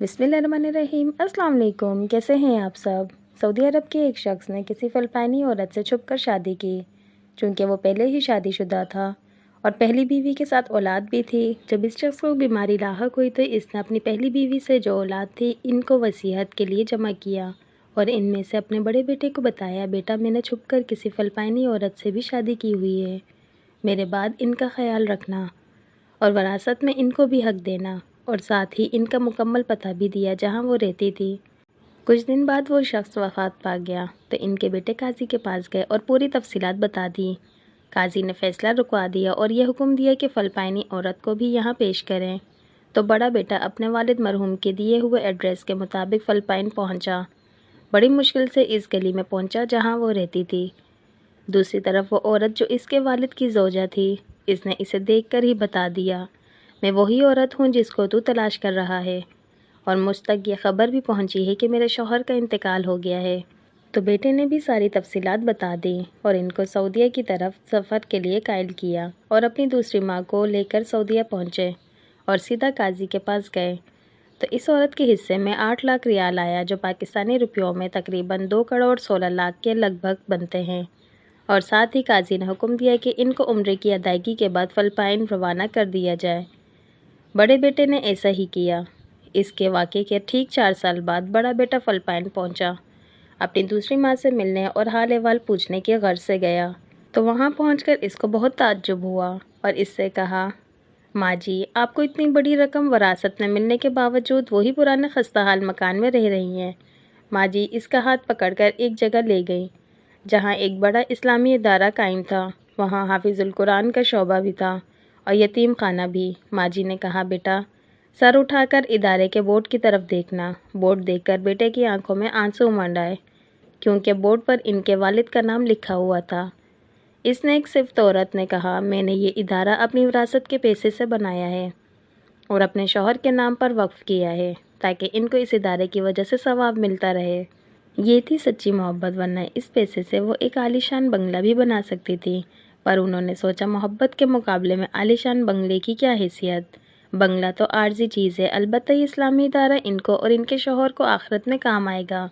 बिस्मिल्लाहिर्रहमानिर्रहीम। अस्सलाम वालेकुम। कैसे हैं आप सब? सऊदी अरब के एक शख्स ने किसी फ़िलिपाइनी औरत से छुपकर शादी की। चूँकि वो पहले ही शादीशुदा था और पहली बीवी के साथ औलाद भी थी। जब इस शख्स को बीमारी लाहक हुई तो इसने अपनी पहली बीवी से जो औलाद थी इनको वसीयत के लिए जमा किया और इनमें से अपने बड़े बेटे को बताया, बेटा मैंने छुपकर किसी फ़िलिपाइनी औरत से भी शादी की हुई है, मेरे बाद इनका ख्याल रखना और वरासत में इनको भी हक देना, और साथ ही इनका मुकम्मल पता भी दिया जहां वो रहती थी। कुछ दिन बाद वो शख्स वफ़ात पा गया तो इनके बेटे काजी के पास गए और पूरी तफसीलात बता दी। काजी ने फ़ैसला रुकवा दिया और यह हुक्म दिया कि फ़िलिपाइनी औरत को भी यहाँ पेश करें। तो बड़ा बेटा अपने वालिद मरहूम के दिए हुए एड्रेस के मुताबिक फ़िलिपाइन पहुँचा। बड़ी मुश्किल से इस गली में पहुँचा जहाँ वो रहती थी। दूसरी तरफ वो औरत जो इसके वालिद की ज़ौजा थी, इसने इसे देखकर ही बता दिया, मैं वही औरत हूँ जिसको तू तलाश कर रहा है, और मुझ तक ये ख़बर भी पहुँची है कि मेरे शौहर का इंतकाल हो गया है। तो बेटे ने भी सारी तफसीलात बता दी और इनको सऊदीया की तरफ सफ़र के लिए कायल किया और अपनी दूसरी माँ को लेकर सऊदीया पहुँचे और सीधा काजी के पास गए। तो इस औरत के हिस्से में 8 लाख रियाल आया, जो पाकिस्तानी रुपयों में तकरीबन 2 करोड़ 16 लाख के लगभग बनते हैं। और साथ ही काजी ने हुक्म दिया कि इनको उम्रे की अदायगी के बाद फ़िलिपाइन रवाना कर दिया जाए। बड़े बेटे ने ऐसा ही किया। इसके वाक़े के ठीक 4 साल बाद बड़ा बेटा फ़िलिपाइन पहुंचा। अपनी दूसरी माँ से मिलने और हाल अहवाल पूछने की गर्ज से गया। तो वहाँ पहुंचकर इसको बहुत ताज्जुब हुआ और इससे कहा, माँ जी, आपको इतनी बड़ी रकम वरासत में मिलने के बावजूद वही पुराने खस्ताहाल मकान में रह रही हैं। माँ जी इसका हाथ पकड़कर एक जगह ले गई जहाँ एक बड़ा इस्लामी इदारा कायम था। वहाँ हाफिज़ुल कुरान का शोबा भी था और यतीम खाना भी। माँ जी ने कहा, बेटा सर उठाकर इदारे के बोर्ड की तरफ देखना। बोर्ड देखकर बेटे की आंखों में आंसू उमड़ आए, क्योंकि बोर्ड पर इनके वालिद का नाम लिखा हुआ था। इसने एक सिफ्त औरत ने कहा, मैंने ये इदारा अपनी विरासत के पैसे से बनाया है और अपने शौहर के नाम पर वक्फ किया है, ताकि इनको इस इदारे की वजह से सवाब मिलता रहे। ये थी सच्ची मोहब्बत, वरना इस पैसे से वो एक आलीशान बंगला भी बना सकती थी। पर उन्होंने सोचा, मोहब्बत के मुकाबले में आलीशान बंगले की क्या हैसियत। बंगला तो आर्जी चीज़ है, अलबत्ता ये इस्लामी इदारा इनको और इनके शौहर को आखिरत में काम आएगा।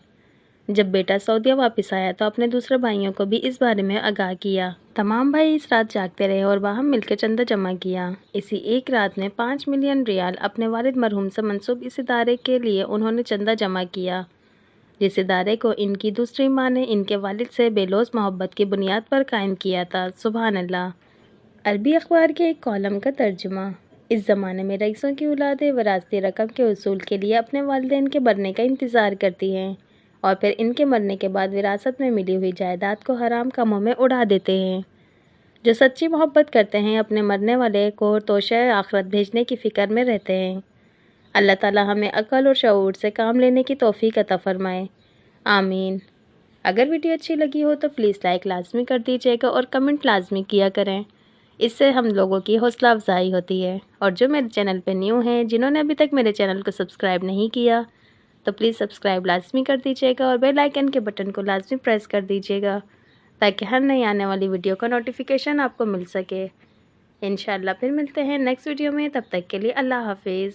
जब बेटा सऊदीया वापस आया तो अपने दूसरे भाइयों को भी इस बारे में आगाह किया। तमाम भाई इस रात जागते रहे और बाहम मिलकर चंदा जमा किया। इसी एक रात में 5 मिलियन रियाल अपने वालिद मरहूम से मंसूब इस इदारे के लिए उन्होंने चंदा जमा किया, जिस इदारे को इनकी दूसरी माँ ने इनके वालिद से बेलौस मोहब्बत की बुनियाद पर कायम किया था। सुभान अल्लाह। अरबी अखबार के एक कॉलम का तर्जुमा। इस ज़माने में रईसों की औलादें वरासती रकम के उसूल के लिए अपने वालिदैन के मरने का इंतज़ार करती हैं और फिर इनके मरने के बाद विरासत में मिली हुई जायदाद को हराम कामों में उड़ा देते हैं। जो सच्ची मोहब्बत करते हैं अपने मरने वाले को तोशे आखिरत भेजने की फ़िक्र में रहते हैं। अल्लाह ताला हमें अक़ल और शऊर से काम लेने की तौफ़ीक अता फ़रमाए। आमीन। अगर वीडियो अच्छी लगी हो तो प्लीज़ लाइक लाज़मी कर दीजिएगा और कमेंट लाज़मी किया करें। इससे हम लोगों की हौसला अफ़ज़ाई होती है। और जो मेरे चैनल पे न्यू हैं, जिन्होंने अभी तक मेरे चैनल को सब्सक्राइब नहीं किया, तो प्लीज़ सब्सक्राइब लाज़मी कर दीजिएगा और बेल आइकन के बटन को लाज़मी प्रेस कर दीजिएगा, ताकि हर नई आने वाली वीडियो का नोटिफिकेशन आपको मिल सके। इंशाअल्लाह फिर मिलते हैं नेक्स्ट वीडियो में। तब तक के लिए अल्लाह हाफ़िज़।